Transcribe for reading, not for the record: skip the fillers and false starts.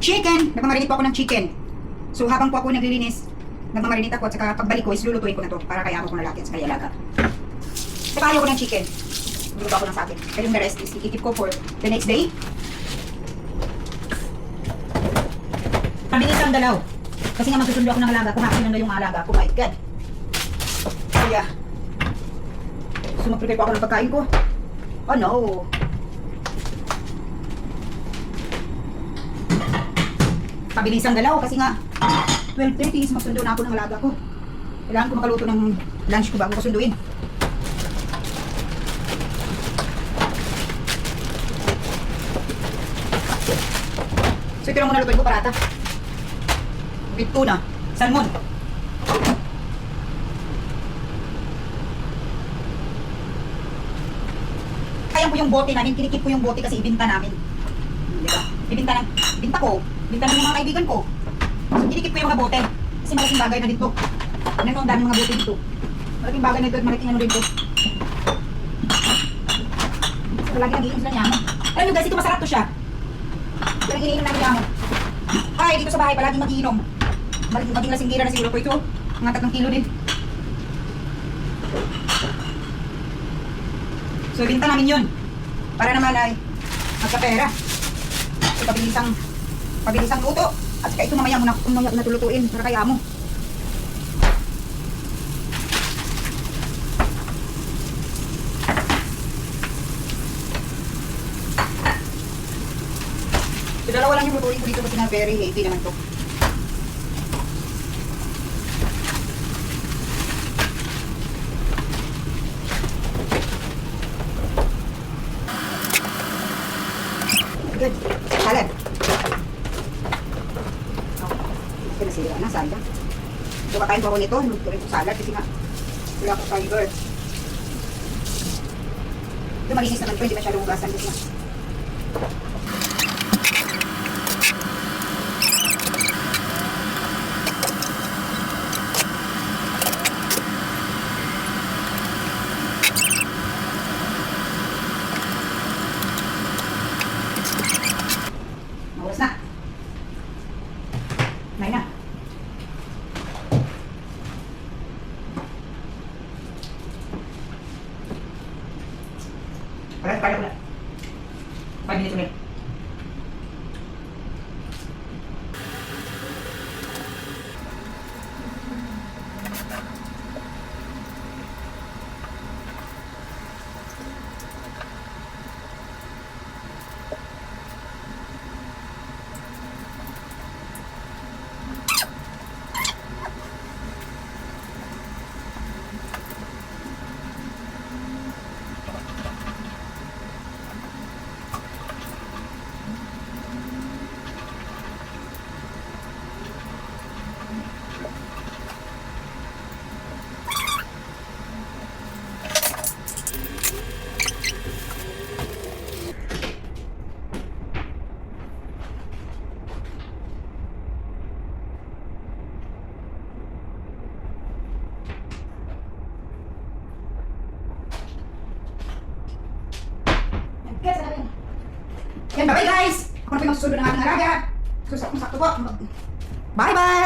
Chicken! Nagmamarinate po ako ng chicken. So habang po ako naglilinis, nagmamarinate ako at saka pagbalik ko is lulutuin ko na to para kay amo ko na laki at saka alaga. Saka ayaw ko ng chicken. Luluto ako ng sa akin. Pero yung the rest is ikikip ko for the next day. Pabilis ang dalaw. Kasi nga magsusundo ako ng alaga. Kumain na yung alaga ko. My God. Kaya, so mag-prepare po ako ng pagkain ko. Oh no. Pabilis ang dalaw kasi nga 12:30 is magsundo na ako ng alaga ko. Kailangan ko makaluto ng lunch ko bago ko sunduin. So ito lang muna lutuin ko, parata. With tuna, salmon. Kaya ko yung bote namin, kinikip ko yung bote kasi ibinta namin. Diba? Ibinta ko. Binta ng mga kaibigan ko. So kinikip ko yung mga bote. Kasi malaking bagay na dito. Ano ang daming mga bote dito. Malaking bagay na dito at malaking ano dito. So lagi nag-iinom sila niya. Alam nyo guys, ito masarap to siya. Ito ang iniinom namin niya. Ay, dito sa bahay palagi mag-iinom. Maging lasinggira na siguro po ito. Mga 3 kilo din. So binta namin yun. Para naman ay magkapera. So pabilisang luto. At saka ito mamaya mo na tulutuin para kay amo. So dalawa lang yung lutuin ko dito kasi na very heavy naman to. Good. Salad. Okay, nasira na, sayang. So, kakain ko ako nito. Luto rin ko salad kasi nga wala ko fiber. Ito malinis naman ito. Hindi masyadong hugasan kasi nga. Mawas na. May na. Pala. 5 minutes ulit. Yan, bye-bye guys! Ako na po yung susunod ng ating alaga. So, sakto po. Bye-bye!